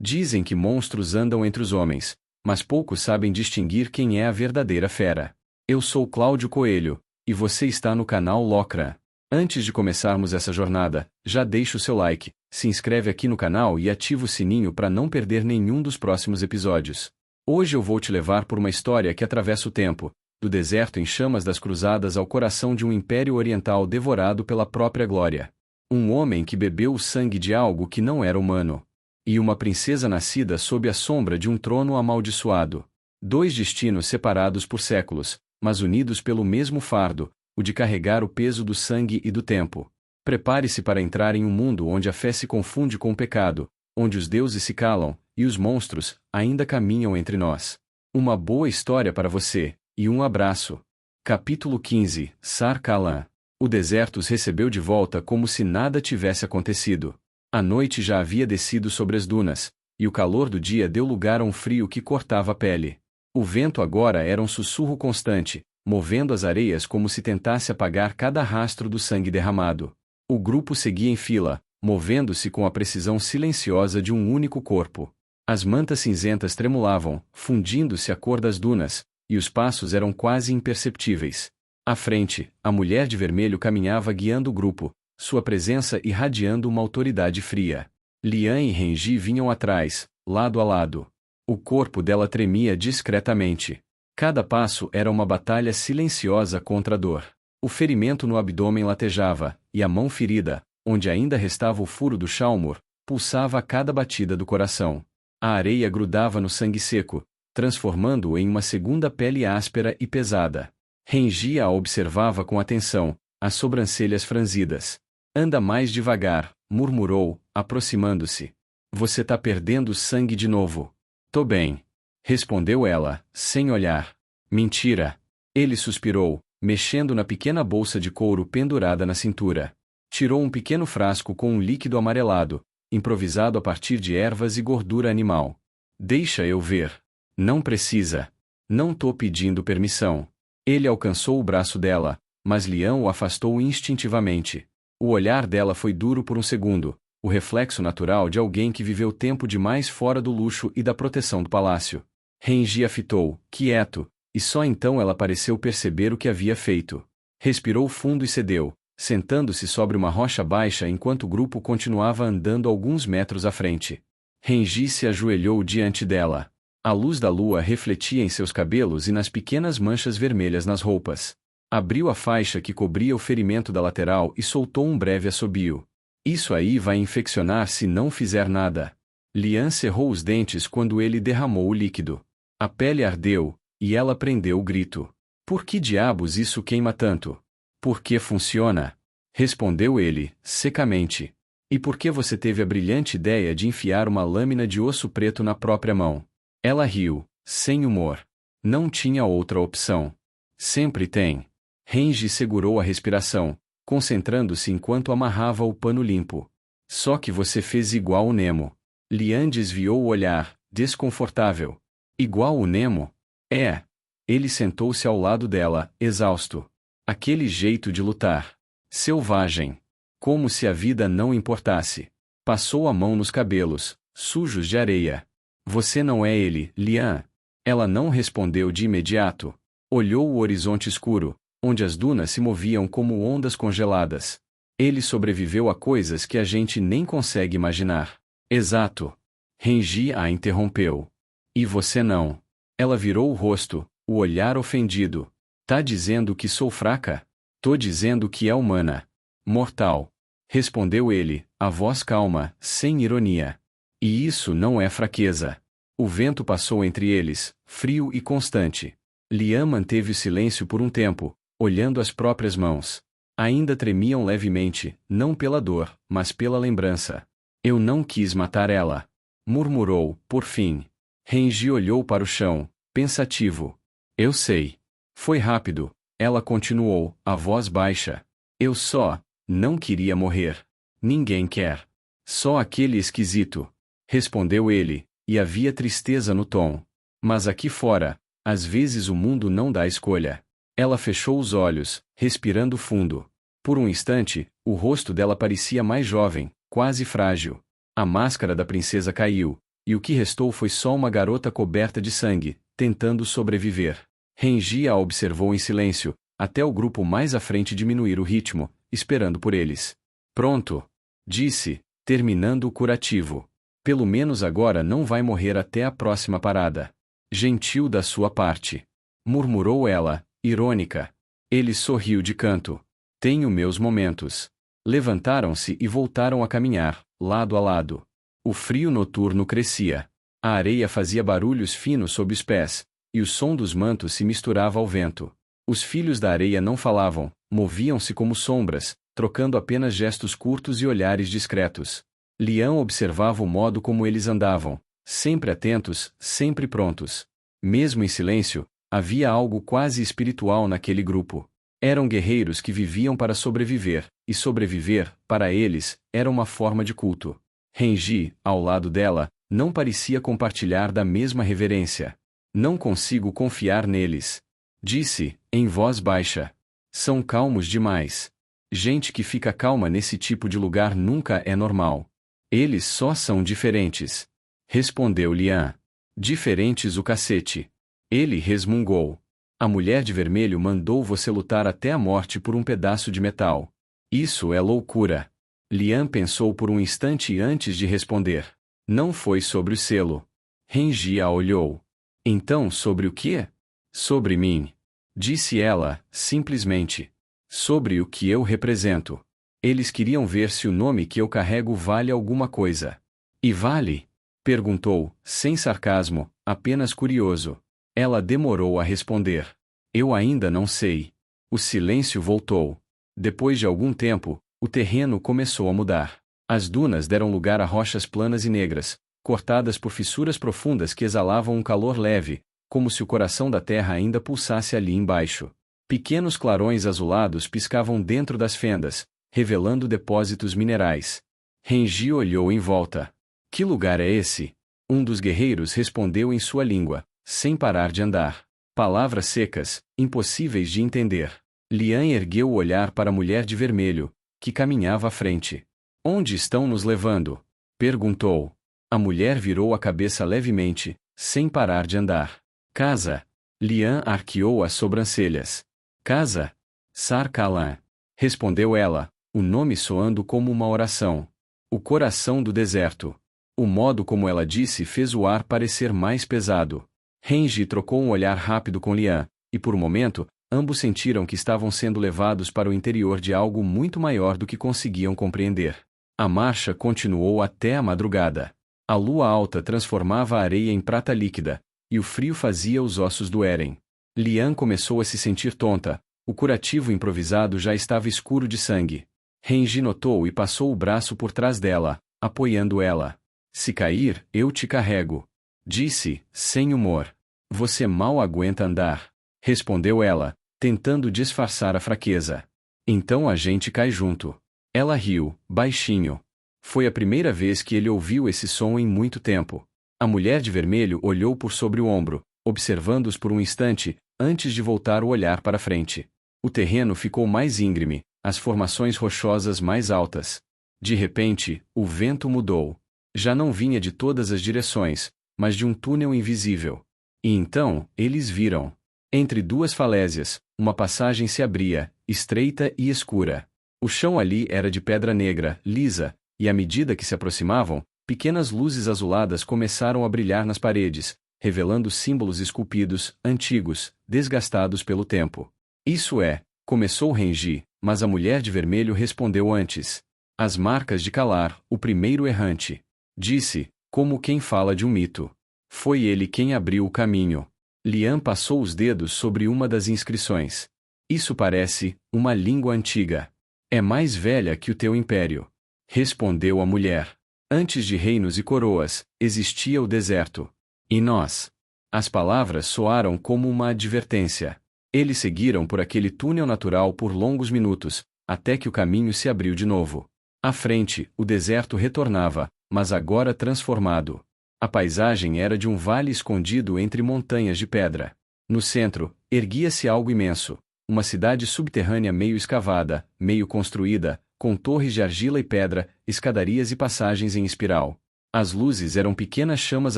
Dizem que monstros andam entre os homens, mas poucos sabem distinguir quem é a verdadeira fera. Eu sou Cláudio Coelho, e você está no canal Locra. Antes de começarmos essa jornada, já deixa o seu like, se inscreve aqui no canal e ativa o sininho para não perder nenhum dos próximos episódios. Hoje eu vou te levar por uma história que atravessa o tempo, do deserto em chamas das cruzadas ao coração de um império oriental devorado pela própria glória. Um homem que bebeu o sangue de algo que não era humano. E uma princesa nascida sob a sombra de um trono amaldiçoado. Dois destinos separados por séculos, mas unidos pelo mesmo fardo, o de carregar o peso do sangue e do tempo. Prepare-se para entrar em um mundo onde a fé se confunde com o pecado, onde os deuses se calam, e os monstros ainda caminham entre nós. Uma boa história para você, e um abraço. Capítulo 15, Sar-Khalan. O deserto os recebeu de volta como se nada tivesse acontecido. A noite já havia descido sobre as dunas, e o calor do dia deu lugar a um frio que cortava a pele. O vento agora era um sussurro constante, movendo as areias como se tentasse apagar cada rastro do sangue derramado. O grupo seguia em fila, movendo-se com a precisão silenciosa de um único corpo. As mantas cinzentas tremulavam, fundindo-se à cor das dunas, e os passos eram quase imperceptíveis. À frente, a mulher de vermelho caminhava guiando o grupo, sua presença irradiando uma autoridade fria. Lian e Renji vinham atrás, lado a lado. O corpo dela tremia discretamente. Cada passo era uma batalha silenciosa contra a dor. O ferimento no abdômen latejava, e a mão ferida, onde ainda restava o furo do Shalmur, pulsava a cada batida do coração. A areia grudava no sangue seco, transformando-o em uma segunda pele áspera e pesada. Renji a observava com atenção, as sobrancelhas franzidas. Anda mais devagar, murmurou, aproximando-se. Você tá perdendo sangue de novo. Tô bem. Respondeu ela, sem olhar. Mentira. Ele suspirou, mexendo na pequena bolsa de couro pendurada na cintura. Tirou um pequeno frasco com um líquido amarelado, improvisado a partir de ervas e gordura animal. Deixa eu ver. Não precisa. Não tô pedindo permissão. Ele alcançou o braço dela, mas Lian o afastou instintivamente. O olhar dela foi duro por um segundo, o reflexo natural de alguém que viveu tempo demais fora do luxo e da proteção do palácio. Renji a fitou, quieto, e só então ela pareceu perceber o que havia feito. Respirou fundo e cedeu, sentando-se sobre uma rocha baixa enquanto o grupo continuava andando alguns metros à frente. Renji se ajoelhou diante dela. A luz da lua refletia em seus cabelos e nas pequenas manchas vermelhas nas roupas. Abriu a faixa que cobria o ferimento da lateral e soltou um breve assobio. Isso aí vai infeccionar se não fizer nada. Lian cerrou os dentes quando ele derramou o líquido. A pele ardeu, e ela prendeu o grito. Por que diabos isso queima tanto? Por que funciona? Respondeu ele, secamente. E por que você teve a brilhante ideia de enfiar uma lâmina de osso preto na própria mão? Ela riu, sem humor. Não tinha outra opção. Sempre tem. Renji segurou a respiração, concentrando-se enquanto amarrava o pano limpo. Só que você fez igual o Nemo. Lian desviou o olhar, desconfortável. Igual o Nemo? É. Ele sentou-se ao lado dela, exausto. Aquele jeito de lutar. Selvagem. Como se a vida não importasse. Passou a mão nos cabelos, sujos de areia. Você não é ele, Lian. Ela não respondeu de imediato. Olhou o horizonte escuro, onde as dunas se moviam como ondas congeladas. Ele sobreviveu a coisas que a gente nem consegue imaginar. Exato. Renji a interrompeu. E você não. Ela virou o rosto, o olhar ofendido. Tá dizendo que sou fraca? Tô dizendo que é humana. Mortal. Respondeu ele, a voz calma, sem ironia. E isso não é fraqueza. O vento passou entre eles, frio e constante. Lian manteve o silêncio por um tempo, olhando as próprias mãos. Ainda tremiam levemente, não pela dor, mas pela lembrança. Eu não quis matar ela. Murmurou, por fim. Renji olhou para o chão, pensativo. Eu sei. Foi rápido, ela continuou, a voz baixa. Eu só não queria morrer. Ninguém quer. Só aquele esquisito. Respondeu ele, e havia tristeza no tom. Mas aqui fora, às vezes o mundo não dá escolha. Ela fechou os olhos, respirando fundo. Por um instante, o rosto dela parecia mais jovem, quase frágil. A máscara da princesa caiu, e o que restou foi só uma garota coberta de sangue, tentando sobreviver. Renji a observou em silêncio, até o grupo mais à frente diminuir o ritmo, esperando por eles. Pronto, disse, terminando o curativo. Pelo menos agora não vai morrer até a próxima parada. Gentil da sua parte. Murmurou ela, irônica. Ele sorriu de canto. Tenho meus momentos. Levantaram-se e voltaram a caminhar, lado a lado. O frio noturno crescia. A areia fazia barulhos finos sob os pés, e o som dos mantos se misturava ao vento. Os filhos da areia não falavam, moviam-se como sombras, trocando apenas gestos curtos e olhares discretos. Lian observava o modo como eles andavam, sempre atentos, sempre prontos. Mesmo em silêncio, havia algo quase espiritual naquele grupo. Eram guerreiros que viviam para sobreviver, e sobreviver, para eles, era uma forma de culto. Renji, ao lado dela, não parecia compartilhar da mesma reverência. Não consigo confiar neles. Disse, em voz baixa. São calmos demais. Gente que fica calma nesse tipo de lugar nunca é normal. Eles só são diferentes. Respondeu Lian. Diferentes o cacete. Ele resmungou. A mulher de vermelho mandou você lutar até a morte por um pedaço de metal. Isso é loucura. Lian pensou por um instante antes de responder. Não foi sobre o selo. Renji a olhou. Então sobre o quê? Sobre mim. Disse ela, simplesmente. Sobre o que eu represento. Eles queriam ver se o nome que eu carrego vale alguma coisa. E vale? Perguntou, sem sarcasmo, apenas curioso. Ela demorou a responder. Eu ainda não sei. O silêncio voltou. Depois de algum tempo, o terreno começou a mudar. As dunas deram lugar a rochas planas e negras, cortadas por fissuras profundas que exalavam um calor leve, como se o coração da terra ainda pulsasse ali embaixo. Pequenos clarões azulados piscavam dentro das fendas, revelando depósitos minerais. Renji olhou em volta. Que lugar é esse? Um dos guerreiros respondeu em sua língua, sem parar de andar. Palavras secas, impossíveis de entender. Lian ergueu o olhar para a mulher de vermelho, que caminhava à frente. Onde estão nos levando? Perguntou. A mulher virou a cabeça levemente, sem parar de andar. Casa. Lian arqueou as sobrancelhas. Casa? Sar-Kalan. Respondeu ela, o nome soando como uma oração. O coração do deserto. O modo como ela disse fez o ar parecer mais pesado. Renji trocou um olhar rápido com Lian, e por um momento, ambos sentiram que estavam sendo levados para o interior de algo muito maior do que conseguiam compreender. A marcha continuou até a madrugada. A lua alta transformava a areia em prata líquida, e o frio fazia os ossos doerem. Lian começou a se sentir tonta, o curativo improvisado já estava escuro de sangue. Renji notou e passou o braço por trás dela, apoiando ela. Se cair, eu te carrego. Disse, sem humor. Você mal aguenta andar. Respondeu ela, tentando disfarçar a fraqueza. Então a gente cai junto. Ela riu, baixinho. Foi a primeira vez que ele ouviu esse som em muito tempo. A mulher de vermelho olhou por sobre o ombro, observando-os por um instante, antes de voltar o olhar para frente. O terreno ficou mais íngreme, as formações rochosas mais altas. De repente, o vento mudou. Já não vinha de todas as direções, mas de um túnel invisível. E então, eles viram. Entre duas falésias, uma passagem se abria, estreita e escura. O chão ali era de pedra negra, lisa, e à medida que se aproximavam, pequenas luzes azuladas começaram a brilhar nas paredes, revelando símbolos esculpidos, antigos, desgastados pelo tempo. Isso é, começou Renji, mas a mulher de vermelho respondeu antes. As marcas de Kalar, o primeiro errante. Disse, como quem fala de um mito. Foi ele quem abriu o caminho. Lian passou os dedos sobre uma das inscrições. Isso parece uma língua antiga. É mais velha que o teu império. Respondeu a mulher. Antes de reinos e coroas, existia o deserto. E nós? As palavras soaram como uma advertência. Eles seguiram por aquele túnel natural por longos minutos, até que o caminho se abriu de novo. À frente, o deserto retornava, mas agora transformado. A paisagem era de um vale escondido entre montanhas de pedra. No centro, erguia-se algo imenso, uma cidade subterrânea meio escavada, meio construída, com torres de argila e pedra, escadarias e passagens em espiral. As luzes eram pequenas chamas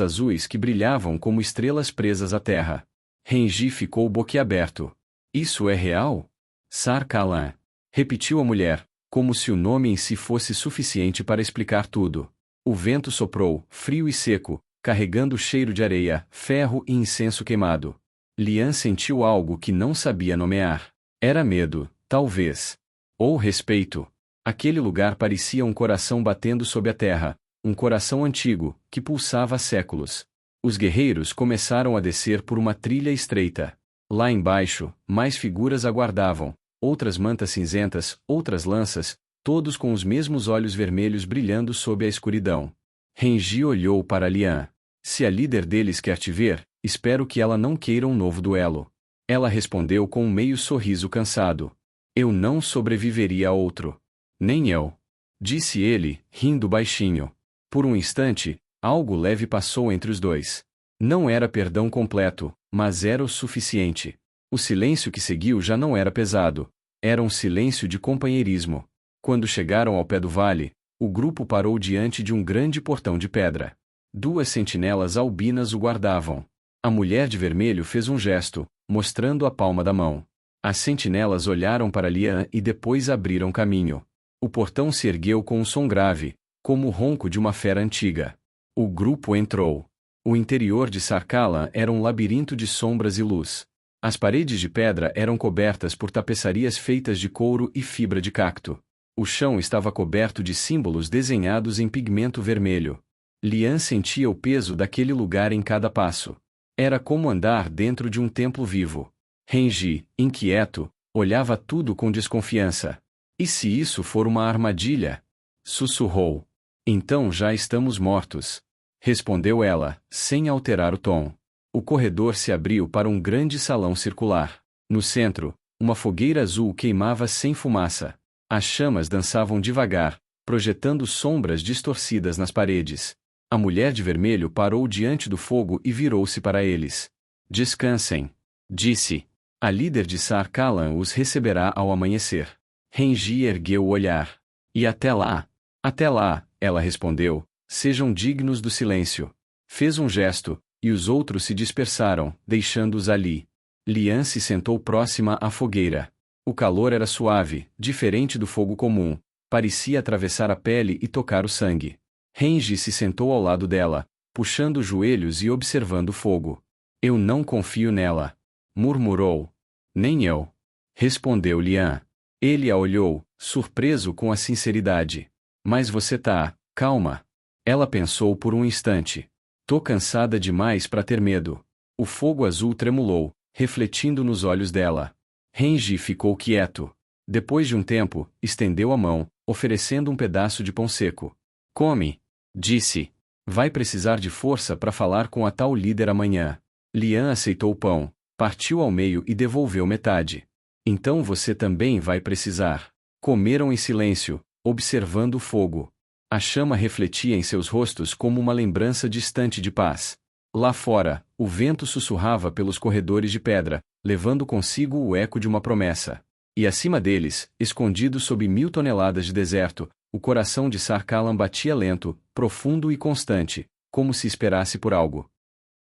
azuis que brilhavam como estrelas presas à terra. Renji ficou boquiaberto. Isso é real? Sar-Khalan. Repetiu a mulher, como se o nome em si fosse suficiente para explicar tudo. O vento soprou, frio e seco, carregando o cheiro de areia, ferro e incenso queimado. Lian sentiu algo que não sabia nomear. Era medo, talvez. Ou respeito. Aquele lugar parecia um coração batendo sob a terra, um coração antigo, que pulsava há séculos. Os guerreiros começaram a descer por uma trilha estreita. Lá embaixo, mais figuras aguardavam, outras mantas cinzentas, outras lanças, todos com os mesmos olhos vermelhos brilhando sob a escuridão. Renji olhou para Lian. Se a líder deles quer te ver, espero que ela não queira um novo duelo. Ela respondeu com um meio sorriso cansado. Eu não sobreviveria a outro. Nem eu. Disse ele, rindo baixinho. Por um instante, algo leve passou entre os dois. Não era perdão completo, mas era o suficiente. O silêncio que seguiu já não era pesado. Era um silêncio de companheirismo. Quando chegaram ao pé do vale, o grupo parou diante de um grande portão de pedra. 2 sentinelas albinas o guardavam. A mulher de vermelho fez um gesto, mostrando a palma da mão. As sentinelas olharam para Lian e depois abriram caminho. O portão se ergueu com um som grave, como o ronco de uma fera antiga. O grupo entrou. O interior de Sar-Khalan era um labirinto de sombras e luz. As paredes de pedra eram cobertas por tapeçarias feitas de couro e fibra de cacto. O chão estava coberto de símbolos desenhados em pigmento vermelho. Lian sentia o peso daquele lugar em cada passo. Era como andar dentro de um templo vivo. Renji, inquieto, olhava tudo com desconfiança. E se isso for uma armadilha? Sussurrou. Então já estamos mortos. Respondeu ela, sem alterar o tom. O corredor se abriu para um grande salão circular. No centro, uma fogueira azul queimava sem fumaça. As chamas dançavam devagar, projetando sombras distorcidas nas paredes. A mulher de vermelho parou diante do fogo e virou-se para eles. Descansem. Disse. A líder de Sar-Khalan os receberá ao amanhecer. Renji ergueu o olhar. E até lá? Até lá, ela respondeu, sejam dignos do silêncio. Fez um gesto, e os outros se dispersaram, deixando-os ali. Lian se sentou próxima à fogueira. O calor era suave, diferente do fogo comum, parecia atravessar a pele e tocar o sangue. Renji se sentou ao lado dela, puxando os joelhos e observando o fogo. Eu não confio nela. Murmurou. Nem eu. Respondeu Lian. Ele a olhou, surpreso com a sinceridade. Mas você tá, calma. Ela pensou por um instante. Tô cansada demais para ter medo. O fogo azul tremulou, refletindo nos olhos dela. Renji ficou quieto. Depois de um tempo, estendeu a mão, oferecendo um pedaço de pão seco. Come, disse. Vai precisar de força para falar com a tal líder amanhã. Lian aceitou o pão, partiu ao meio e devolveu metade. Então você também vai precisar. Comeram em silêncio, observando o fogo. A chama refletia em seus rostos como uma lembrança distante de paz. Lá fora, o vento sussurrava pelos corredores de pedra, levando consigo o eco de uma promessa. E acima deles, escondido sob 1000 toneladas de deserto, o coração de Sar-Khalan batia lento, profundo e constante, como se esperasse por algo.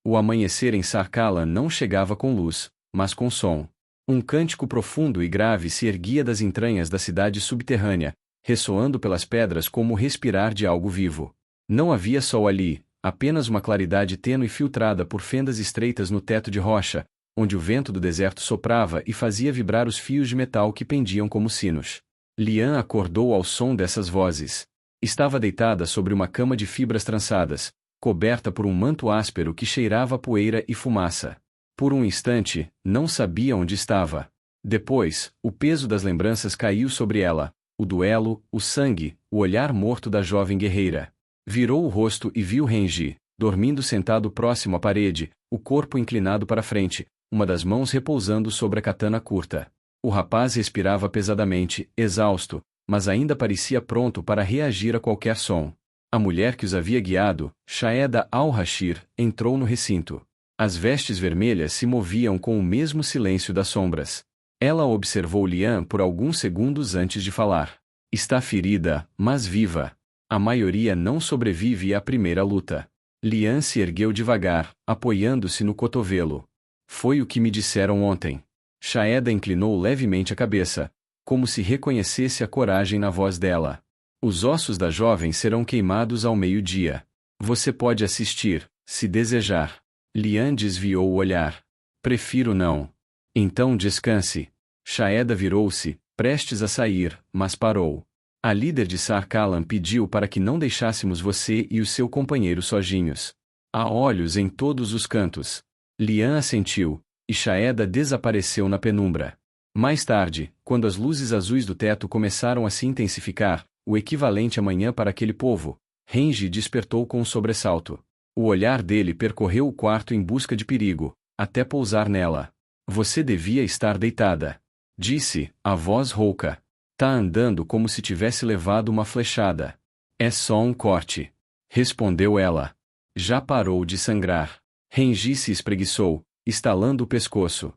O amanhecer em Sar-Khalan não chegava com luz, mas com som. Um cântico profundo e grave se erguia das entranhas da cidade subterrânea, ressoando pelas pedras como o respirar de algo vivo. Não havia sol ali, apenas uma claridade tênue filtrada por fendas estreitas no teto de rocha, onde o vento do deserto soprava e fazia vibrar os fios de metal que pendiam como sinos. Lian acordou ao som dessas vozes. Estava deitada sobre uma cama de fibras trançadas, coberta por um manto áspero que cheirava a poeira e fumaça. Por um instante, não sabia onde estava. Depois, o peso das lembranças caiu sobre ela, o duelo, o sangue, o olhar morto da jovem guerreira. Virou o rosto e viu Renji, dormindo sentado próximo à parede, o corpo inclinado para frente, uma das mãos repousando sobre a katana curta. O rapaz respirava pesadamente, exausto, mas ainda parecia pronto para reagir a qualquer som. A mulher que os havia guiado, Shaeda al-Rashir, entrou no recinto. As vestes vermelhas se moviam com o mesmo silêncio das sombras. Ela observou Lian por alguns segundos antes de falar. Está ferida, mas viva. A maioria não sobrevive à primeira luta. Lian se ergueu devagar, apoiando-se no cotovelo. Foi o que me disseram ontem. Shaeda inclinou levemente a cabeça, como se reconhecesse a coragem na voz dela. Os ossos da jovem serão queimados ao meio-dia. Você pode assistir, se desejar. Lian desviou o olhar. Prefiro não. Então descanse. Shaeda virou-se, prestes a sair, mas parou. A líder de Sarkalan pediu para que não deixássemos você e o seu companheiro sozinhos. Há olhos em todos os cantos. Lian assentiu, e Shaeda desapareceu na penumbra. Mais tarde, quando as luzes azuis do teto começaram a se intensificar, o equivalente à manhã para aquele povo, Renji despertou com um sobressalto. O olhar dele percorreu o quarto em busca de perigo, até pousar nela. Você devia estar deitada. Disse, a voz rouca. Tá andando como se tivesse levado uma flechada. É só um corte. Respondeu ela. Já parou de sangrar. Renji se espreguiçou, estalando o pescoço.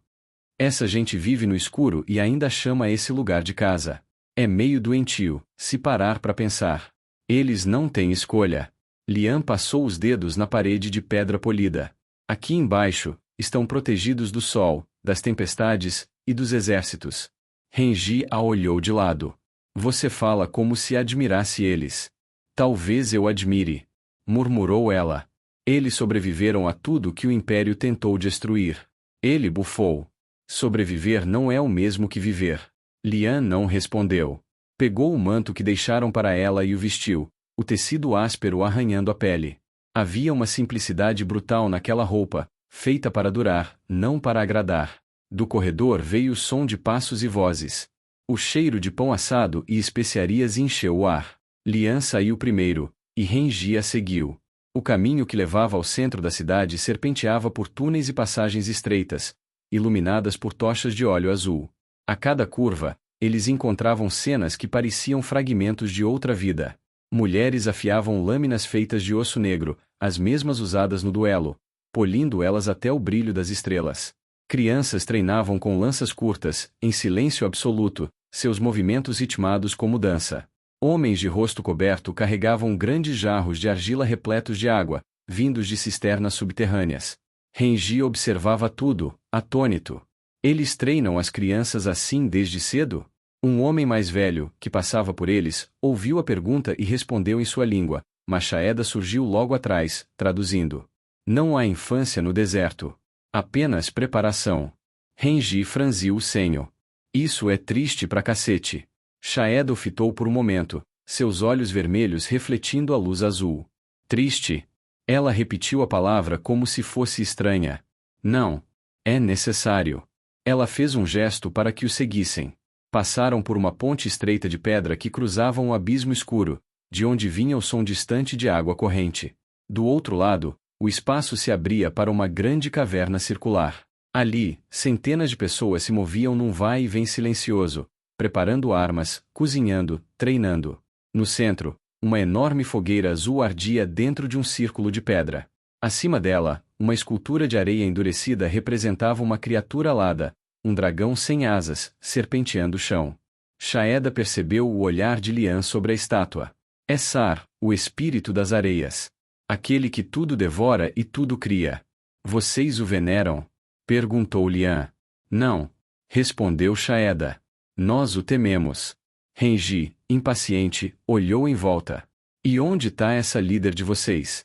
Essa gente vive no escuro e ainda chama esse lugar de casa. É meio doentio, se parar para pensar. Eles não têm escolha. Lian passou os dedos na parede de pedra polida. Aqui embaixo, estão protegidos do sol, das tempestades e dos exércitos. Renji a olhou de lado. Você fala como se admirasse eles. Talvez eu admire. Murmurou ela. Eles sobreviveram a tudo que o Império tentou destruir. Ele bufou. Sobreviver não é o mesmo que viver. Lian não respondeu. Pegou o manto que deixaram para ela e o vestiu, o tecido áspero arranhando a pele. Havia uma simplicidade brutal naquela roupa, feita para durar, não para agradar. Do corredor veio o som de passos e vozes. O cheiro de pão assado e especiarias encheu o ar. Lian saiu primeiro, e Renji a seguiu. O caminho que levava ao centro da cidade serpenteava por túneis e passagens estreitas, iluminadas por tochas de óleo azul. A cada curva, eles encontravam cenas que pareciam fragmentos de outra vida. Mulheres afiavam lâminas feitas de osso negro, as mesmas usadas no duelo, polindo elas até o brilho das estrelas. Crianças treinavam com lanças curtas, em silêncio absoluto, seus movimentos ritmados como dança. Homens de rosto coberto carregavam grandes jarros de argila repletos de água, vindos de cisternas subterrâneas. Renji observava tudo, atônito. Eles treinam as crianças assim desde cedo? Um homem mais velho, que passava por eles, ouviu a pergunta e respondeu em sua língua, mas Shaeda surgiu logo atrás, traduzindo. Não há infância no deserto. Apenas preparação. Renji franziu o senho. Isso é triste pra cacete. Shaeda o fitou por um momento, seus olhos vermelhos refletindo a luz azul. Triste? Ela repetiu a palavra como se fosse estranha. Não. É necessário. Ela fez um gesto para que o seguissem. Passaram por uma ponte estreita de pedra que cruzava um abismo escuro, de onde vinha o som distante de água corrente. Do outro lado, o espaço se abria para uma grande caverna circular. Ali, centenas de pessoas se moviam num vai e vem silencioso, preparando armas, cozinhando, treinando. No centro, uma enorme fogueira azul ardia dentro de um círculo de pedra. Acima dela, uma escultura de areia endurecida representava uma criatura alada, um dragão sem asas, serpenteando o chão. Shaeda percebeu o olhar de Lian sobre a estátua. É Sar, o espírito das areias. Aquele que tudo devora e tudo cria. Vocês o veneram? Perguntou Lian. Não. Respondeu Shaeda. Nós o tememos. Renji, impaciente, olhou em volta. E onde está essa líder de vocês?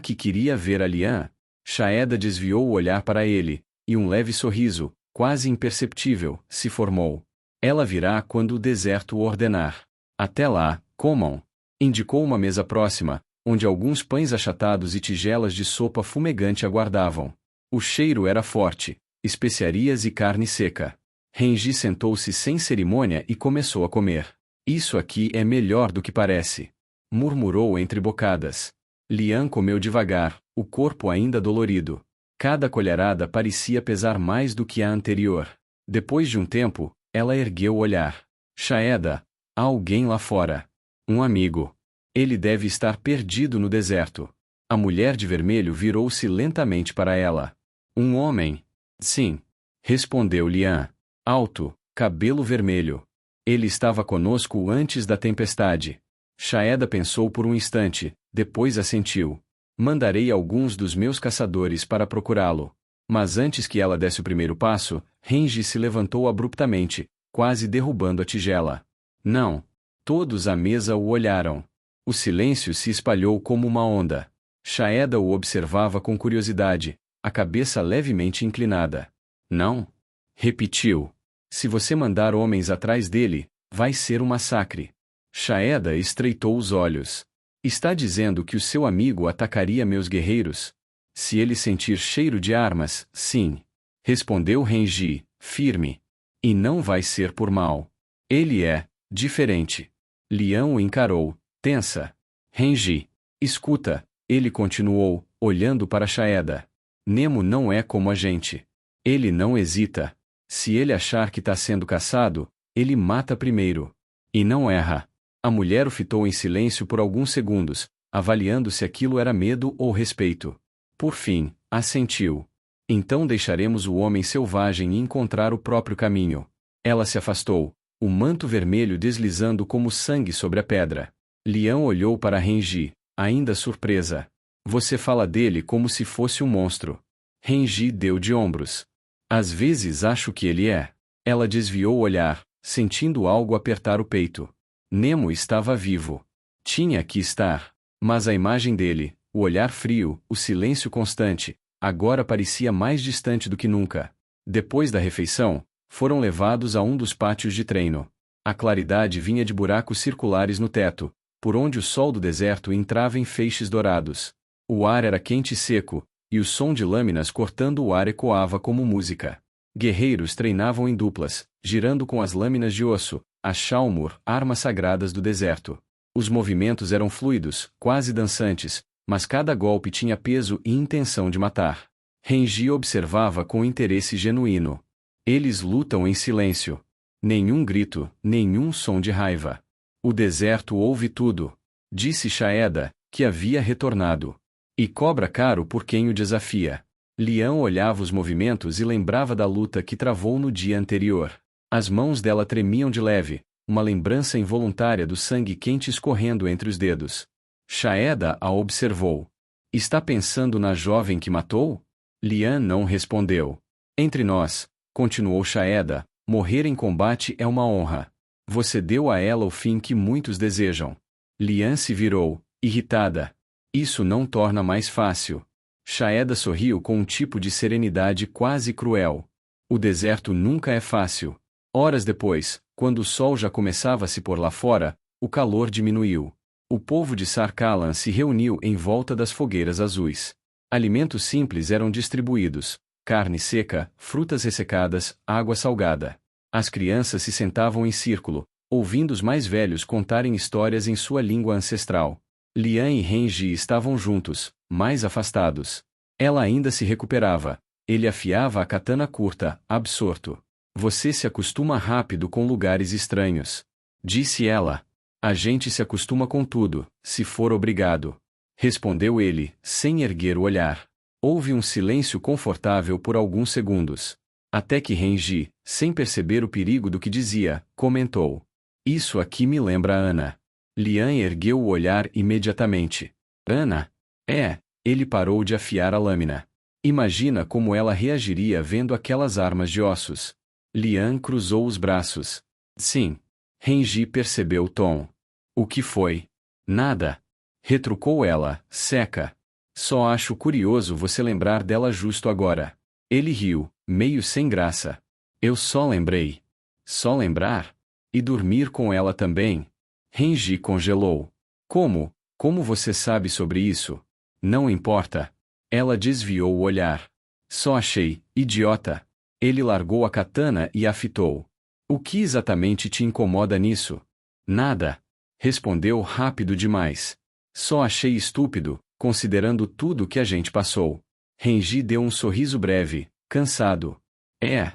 Que queria ver a Lian. Shaeda desviou o olhar para ele, e um leve sorriso, quase imperceptível, se formou. Ela virá quando o deserto o ordenar. Até lá, comam. Indicou uma mesa próxima, onde alguns pães achatados e tigelas de sopa fumegante aguardavam. O cheiro era forte, especiarias e carne seca. Renji sentou-se sem cerimônia e começou a comer. Isso aqui é melhor do que parece. Murmurou entre bocadas. Lian comeu devagar, o corpo ainda dolorido. Cada colherada parecia pesar mais do que a anterior. Depois de um tempo, ela ergueu o olhar. Shaeda, há alguém lá fora. Um amigo. Ele deve estar perdido no deserto. A mulher de vermelho virou-se lentamente para ela. Um homem? Sim. Respondeu Lian. Alto, cabelo vermelho. Ele estava conosco antes da tempestade. Shaeda pensou por um instante, depois assentiu. Mandarei alguns dos meus caçadores para procurá-lo. Mas antes que ela desse o primeiro passo, Renji se levantou abruptamente, quase derrubando a tigela. Não. Todos à mesa o olharam. O silêncio se espalhou como uma onda. Shaeda o observava com curiosidade, a cabeça levemente inclinada. Não? Repetiu. Se você mandar homens atrás dele, vai ser um massacre. Shaeda estreitou os olhos. Está dizendo que o seu amigo atacaria meus guerreiros? Se ele sentir cheiro de armas, sim. Respondeu Renji, firme. E não vai ser por mal. Ele é diferente. Lian o encarou, tensa. Renji. Escuta, ele continuou, olhando para Shaeda. Nemo não é como a gente. Ele não hesita. Se ele achar que está sendo caçado, ele mata primeiro. E não erra. A mulher o fitou em silêncio por alguns segundos, avaliando se aquilo era medo ou respeito. Por fim, assentiu. Então deixaremos o homem selvagem encontrar o próprio caminho. Ela se afastou, o manto vermelho deslizando como sangue sobre a pedra. Lian olhou para Renji, ainda surpresa. Você fala dele como se fosse um monstro. Renji deu de ombros. Às vezes acho que ele é. Ela desviou o olhar, sentindo algo apertar o peito. Nemo estava vivo. Tinha que estar. Mas a imagem dele, o olhar frio, o silêncio constante, agora parecia mais distante do que nunca. Depois da refeição, foram levados a um dos pátios de treino. A claridade vinha de buracos circulares no teto, por onde o sol do deserto entrava em feixes dourados. O ar era quente e seco, e o som de lâminas cortando o ar ecoava como música. Guerreiros treinavam em duplas, girando com as lâminas de osso, as Shalmur, armas sagradas do deserto. Os movimentos eram fluidos, quase dançantes, mas cada golpe tinha peso e intenção de matar. Renji observava com interesse genuíno. Eles lutam em silêncio. Nenhum grito, nenhum som de raiva. O deserto ouve tudo. Disse Shaeda, que havia retornado. E cobra caro por quem o desafia. Lian olhava os movimentos e lembrava da luta que travou no dia anterior. As mãos dela tremiam de leve, uma lembrança involuntária do sangue quente escorrendo entre os dedos. Shaeda a observou. Está pensando na jovem que matou? Lian não respondeu. Entre nós, continuou Shaeda, morrer em combate é uma honra. Você deu a ela o fim que muitos desejam. Lian se virou, irritada. Isso não torna mais fácil. Shaeda sorriu com um tipo de serenidade quase cruel. O deserto nunca é fácil. Horas depois, quando o sol já começava a se pôr lá fora, o calor diminuiu. O povo de Sarkalan se reuniu em volta das fogueiras azuis. Alimentos simples eram distribuídos: carne seca, frutas ressecadas, água salgada. As crianças se sentavam em círculo, ouvindo os mais velhos contarem histórias em sua língua ancestral. Lian e Renji estavam juntos, mais afastados. Ela ainda se recuperava. Ele afiava a katana curta, absorto. Você se acostuma rápido com lugares estranhos. Disse ela. A gente se acostuma com tudo, se for obrigado. Respondeu ele, sem erguer o olhar. Houve um silêncio confortável por alguns segundos. Até que Renji, sem perceber o perigo do que dizia, comentou. Isso aqui me lembra Ana. Lian ergueu o olhar imediatamente. Ana? É. Ele parou de afiar a lâmina. Imagina como ela reagiria vendo aquelas armas de ossos. Lian cruzou os braços. Sim. Renji percebeu o tom. O que foi? Nada. Retrucou ela, seca. Só acho curioso você lembrar dela justo agora. Ele riu, meio sem graça. Eu só lembrei. Só lembrar? E dormir com ela também? Renji congelou. Como? Como você sabe sobre isso? Não importa. Ela desviou o olhar. Só achei, idiota. Ele largou a katana e a fitou. O que exatamente te incomoda nisso? Nada. Respondeu rápido demais. Só achei estúpido, considerando tudo que a gente passou. Renji deu um sorriso breve, cansado.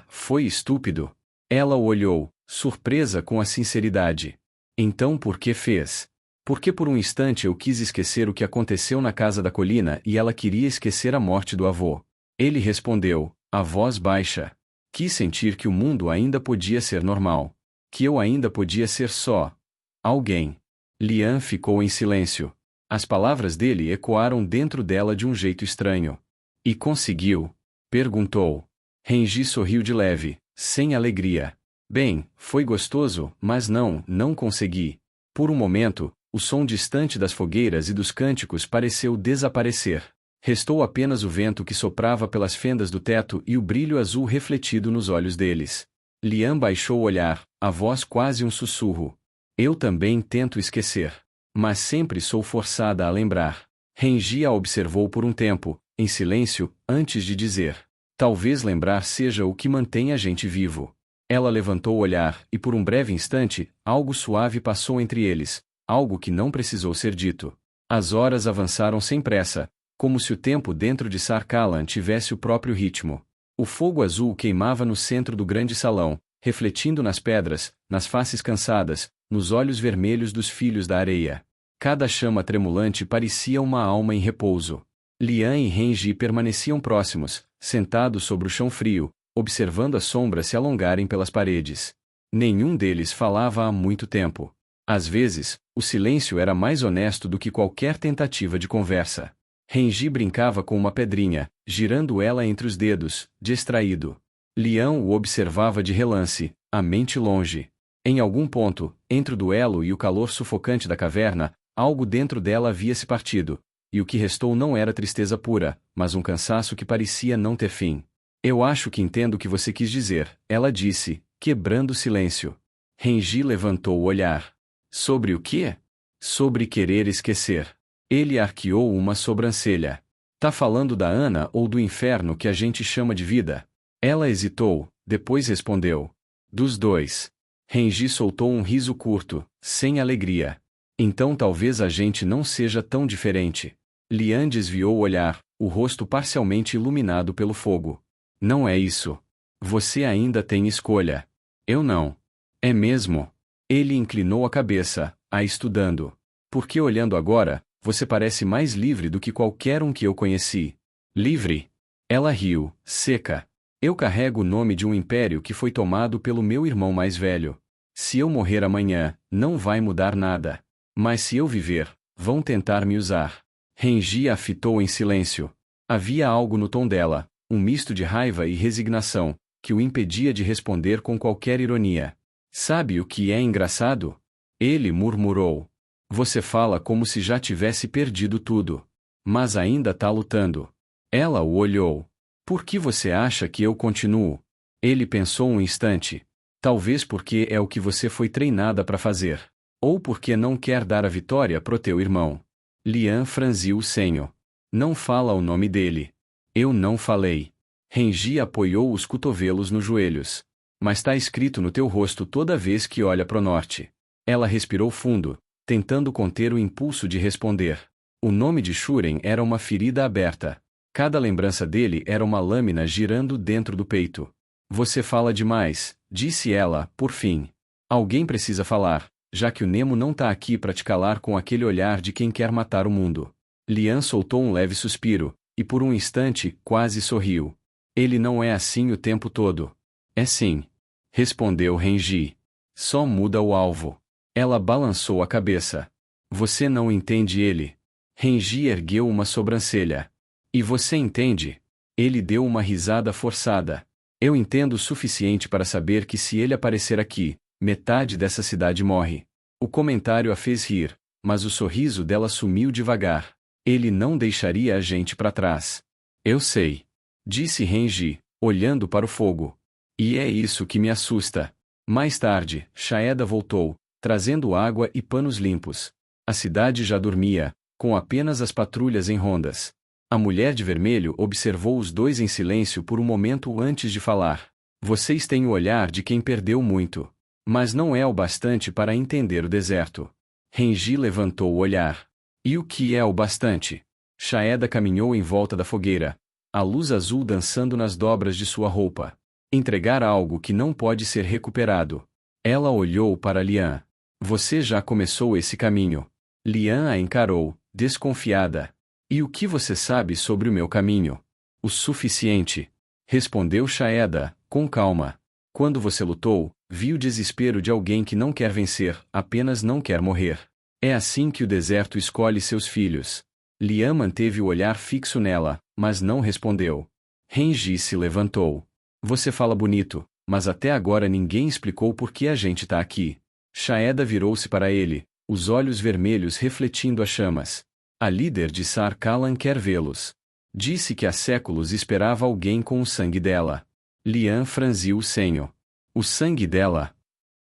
Foi estúpido. Ela o olhou, surpresa com a sinceridade. Então por que fez? Porque por um instante eu quis esquecer o que aconteceu na casa da colina e ela queria esquecer a morte do avô. Ele respondeu, a voz baixa. Quis sentir que o mundo ainda podia ser normal. Que eu ainda podia ser só alguém. Lian ficou em silêncio. As palavras dele ecoaram dentro dela de um jeito estranho. E conseguiu? Perguntou. Renji sorriu de leve, sem alegria. Bem, foi gostoso, mas não consegui. Por um momento, o som distante das fogueiras e dos cânticos pareceu desaparecer. Restou apenas o vento que soprava pelas fendas do teto e o brilho azul refletido nos olhos deles. Lian baixou o olhar, a voz quase um sussurro. Eu também tento esquecer. Mas sempre sou forçada a lembrar. Renji a observou por um tempo, em silêncio, antes de dizer. Talvez lembrar seja o que mantém a gente vivo. Ela levantou o olhar e por um breve instante, algo suave passou entre eles, algo que não precisou ser dito. As horas avançaram sem pressa, como se o tempo dentro de Sarkalan tivesse o próprio ritmo. O fogo azul queimava no centro do grande salão, refletindo nas pedras, nas faces cansadas, nos olhos vermelhos dos filhos da areia. Cada chama tremulante parecia uma alma em repouso. Lian e Renji permaneciam próximos, sentados sobre o chão frio, observando as sombras se alongarem pelas paredes. Nenhum deles falava há muito tempo. Às vezes, o silêncio era mais honesto do que qualquer tentativa de conversa. Renji brincava com uma pedrinha, girando ela entre os dedos, distraído. Lian o observava de relance, a mente longe. Em algum ponto, entre o duelo e o calor sufocante da caverna, algo dentro dela havia se partido, e o que restou não era tristeza pura, mas um cansaço que parecia não ter fim. Eu acho que entendo o que você quis dizer, ela disse, quebrando o silêncio. Renji levantou o olhar. Sobre o quê? Sobre querer esquecer. Ele arqueou uma sobrancelha. Tá falando da Ana ou do inferno que a gente chama de vida? Ela hesitou, depois respondeu. Dos dois. Renji soltou um riso curto, sem alegria. Então talvez a gente não seja tão diferente. Lian desviou o olhar, o rosto parcialmente iluminado pelo fogo. Não é isso. Você ainda tem escolha. Eu não. É mesmo? Ele inclinou a cabeça, a estudando. Porque olhando agora, você parece mais livre do que qualquer um que eu conheci. Livre? Ela riu, seca. Eu carrego o nome de um império que foi tomado pelo meu irmão mais velho. Se eu morrer amanhã, não vai mudar nada. Mas se eu viver, vão tentar me usar. Renji a fitou em silêncio. Havia algo no tom dela, um misto de raiva e resignação, que o impedia de responder com qualquer ironia. Sabe o que é engraçado? Ele murmurou. Você fala como se já tivesse perdido tudo. Mas ainda tá lutando. Ela o olhou. Por que você acha que eu continuo? Ele pensou um instante. Talvez porque é o que você foi treinada para fazer. Ou porque não quer dar a vitória pro teu irmão. Lian franziu o senho. Não fala o nome dele. Eu não falei. Renji apoiou os cotovelos nos joelhos. Mas tá escrito no teu rosto toda vez que olha pro norte. Ela respirou fundo, tentando conter o impulso de responder. O nome de Shuren era uma ferida aberta. Cada lembrança dele era uma lâmina girando dentro do peito. Você fala demais, disse ela, por fim. Alguém precisa falar, já que o Nemo não tá aqui para te calar com aquele olhar de quem quer matar o mundo. Lian soltou um leve suspiro, e por um instante, quase sorriu. Ele não é assim o tempo todo. É sim. Respondeu Renji. Só muda o alvo. Ela balançou a cabeça. Você não entende ele. Renji ergueu uma sobrancelha. E você entende? Ele deu uma risada forçada. Eu entendo o suficiente para saber que se ele aparecer aqui, metade dessa cidade morre. O comentário a fez rir, mas o sorriso dela sumiu devagar. Ele não deixaria a gente para trás. Eu sei. Disse Renji, olhando para o fogo. E é isso que me assusta. Mais tarde, Shaeda voltou, trazendo água e panos limpos. A cidade já dormia, com apenas as patrulhas em rondas. A mulher de vermelho observou os dois em silêncio por um momento antes de falar. Vocês têm o olhar de quem perdeu muito. Mas não é o bastante para entender o deserto. Renji levantou o olhar. E o que é o bastante? Shaeda caminhou em volta da fogueira, a luz azul dançando nas dobras de sua roupa. Entregar algo que não pode ser recuperado. Ela olhou para Lian. Você já começou esse caminho. Lian a encarou, desconfiada. E o que você sabe sobre o meu caminho? O suficiente. Respondeu Shaeda, com calma. Quando você lutou, vi o desespero de alguém que não quer vencer, apenas não quer morrer. É assim que o deserto escolhe seus filhos. Lian manteve o olhar fixo nela, mas não respondeu. Renji se levantou. Você fala bonito, mas até agora ninguém explicou por que a gente tá aqui. Shaeda virou-se para ele, os olhos vermelhos refletindo as chamas. A líder de Sar Kalan quer vê-los. Disse que há séculos esperava alguém com o sangue dela. Lian franziu o senho. O sangue dela?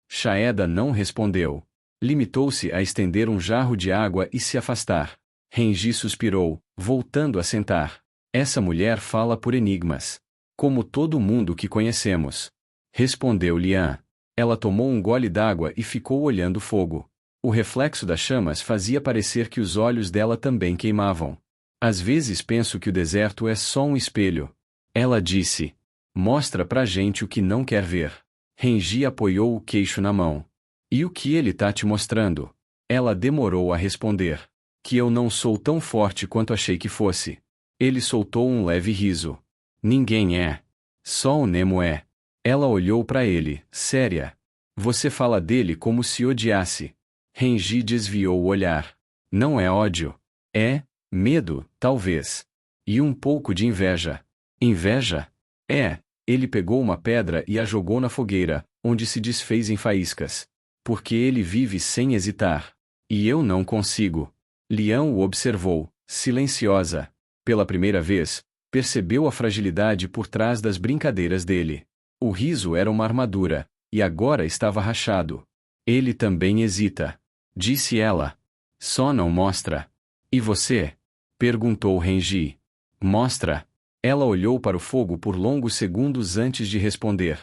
Shaeda não respondeu. Limitou-se a estender um jarro de água e se afastar. Renji suspirou, voltando a sentar. Essa mulher fala por enigmas. Como todo mundo que conhecemos. Respondeu Lian. Ela tomou um gole d'água e ficou olhando o fogo. O reflexo das chamas fazia parecer que os olhos dela também queimavam. Às vezes penso que o deserto é só um espelho. Ela disse. Mostra pra gente o que não quer ver. Renji apoiou o queixo na mão. E o que ele tá te mostrando? Ela demorou a responder. Que eu não sou tão forte quanto achei que fosse. Ele soltou um leve riso. Ninguém é. Só o Nemo é. Ela olhou para ele, séria. Você fala dele como se odiasse. Renji desviou o olhar. Não é ódio. É medo, talvez. E um pouco de inveja. Inveja? É. Ele pegou uma pedra e a jogou na fogueira, onde se desfez em faíscas. Porque ele vive sem hesitar. E eu não consigo. Lian o observou, silenciosa. Pela primeira vez, percebeu a fragilidade por trás das brincadeiras dele. O riso era uma armadura, e agora estava rachado. Ele também hesita. Disse ela. Só não mostra. E você? Perguntou Renji. Mostra. Ela olhou para o fogo por longos segundos antes de responder.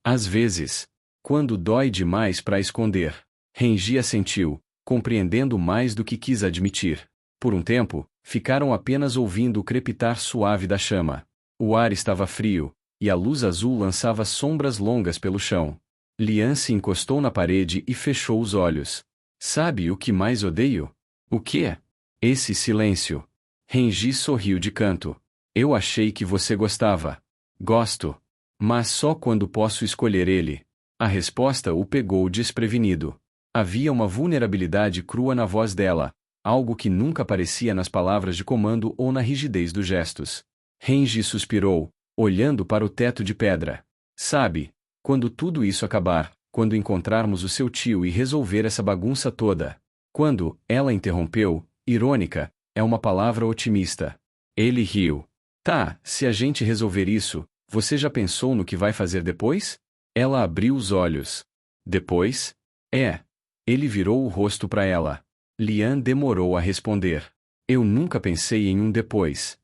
Às vezes. Quando dói demais para esconder. Renji assentiu, compreendendo mais do que quis admitir. Por um tempo, ficaram apenas ouvindo o crepitar suave da chama. O ar estava frio, e a luz azul lançava sombras longas pelo chão. Lian se encostou na parede e fechou os olhos. Sabe o que mais odeio? O quê? Esse silêncio. Renji sorriu de canto. Eu achei que você gostava. Gosto. Mas só quando posso escolher ele. A resposta o pegou desprevenido. Havia uma vulnerabilidade crua na voz dela, algo que nunca aparecia nas palavras de comando ou na rigidez dos gestos. Renji suspirou, olhando para o teto de pedra. Sabe, quando tudo isso acabar, quando encontrarmos o seu tio e resolver essa bagunça toda. Quando, ela interrompeu, irônica, é uma palavra otimista. Ele riu. Tá, se a gente resolver isso, você já pensou no que vai fazer depois? Ela abriu os olhos. Depois? É. Ele virou o rosto para ela. Lian demorou a responder. Eu nunca pensei em um depois.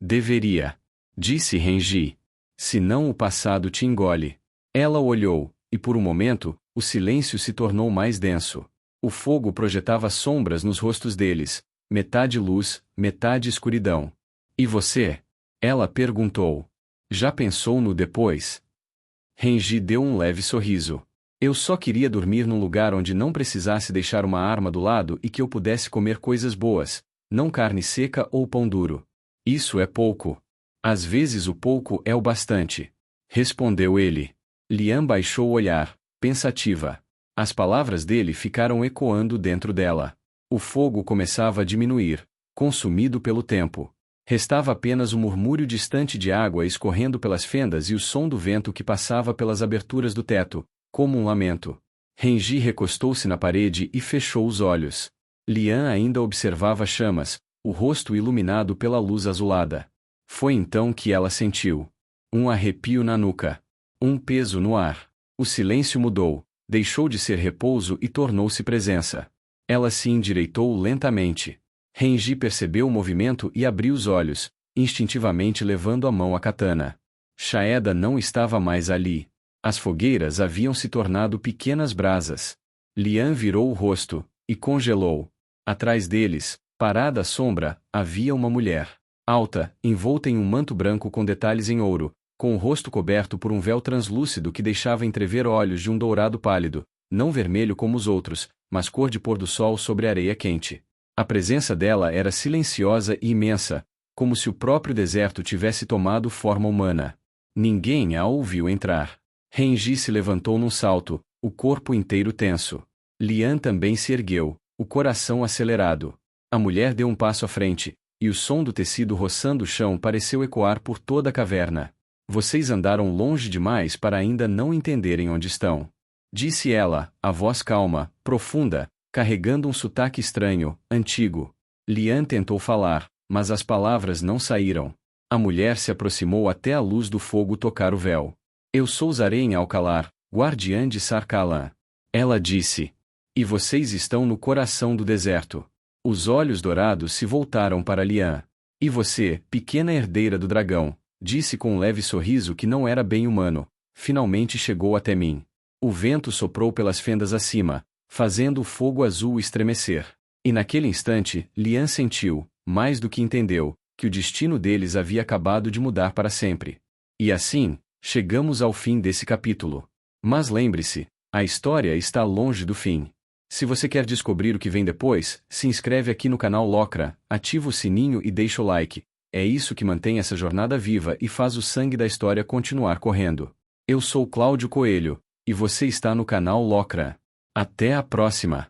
Deveria. Disse Renji. Senão o passado te engole. Ela olhou, e por um momento, o silêncio se tornou mais denso. O fogo projetava sombras nos rostos deles, metade luz, metade escuridão. E você? Ela perguntou. Já pensou no depois? Renji deu um leve sorriso. Eu só queria dormir num lugar onde não precisasse deixar uma arma do lado e que eu pudesse comer coisas boas, não carne seca ou pão duro. Isso é pouco. Às vezes o pouco é o bastante. Respondeu ele. Lian baixou o olhar, pensativa. As palavras dele ficaram ecoando dentro dela. O fogo começava a diminuir, consumido pelo tempo. Restava apenas o murmúrio distante de água escorrendo pelas fendas e o som do vento que passava pelas aberturas do teto, como um lamento. Renji recostou-se na parede e fechou os olhos. Lian ainda observava as chamas, o rosto iluminado pela luz azulada. Foi então que ela sentiu um arrepio na nuca, um peso no ar. O silêncio mudou, deixou de ser repouso e tornou-se presença. Ela se endireitou lentamente. Renji percebeu o movimento e abriu os olhos, instintivamente levando a mão à katana. Shaeda não estava mais ali. As fogueiras haviam se tornado pequenas brasas. Lian virou o rosto, e congelou. Atrás deles, parada à sombra, havia uma mulher. Alta, envolta em um manto branco com detalhes em ouro, com o rosto coberto por um véu translúcido que deixava entrever olhos de um dourado pálido, não vermelho como os outros, mas cor de pôr do sol sobre areia quente. A presença dela era silenciosa e imensa, como se o próprio deserto tivesse tomado forma humana. Ninguém a ouviu entrar. Renji se levantou num salto, o corpo inteiro tenso. Lian também se ergueu, o coração acelerado. A mulher deu um passo à frente, e o som do tecido roçando o chão pareceu ecoar por toda a caverna. Vocês andaram longe demais para ainda não entenderem onde estão. Disse ela, a voz calma, profunda, carregando um sotaque estranho, antigo. Lian tentou falar, mas as palavras não saíram. A mulher se aproximou até a luz do fogo tocar o véu. Eu sou Zaren Alcalar, guardiã de Sarkhan. Ela disse. E vocês estão no coração do deserto. Os olhos dourados se voltaram para Lian. E você, pequena herdeira do dragão, disse com um leve sorriso que não era bem humano, finalmente chegou até mim. O vento soprou pelas fendas acima, fazendo o fogo azul estremecer. E naquele instante, Lian sentiu, mais do que entendeu, que o destino deles havia acabado de mudar para sempre. E assim, chegamos ao fim desse capítulo. Mas lembre-se, a história está longe do fim. Se você quer descobrir o que vem depois, se inscreve aqui no canal Locra, ativa o sininho e deixa o like. É isso que mantém essa jornada viva e faz o sangue da história continuar correndo. Eu sou Cláudio Coelho, e você está no canal Locra. Até a próxima!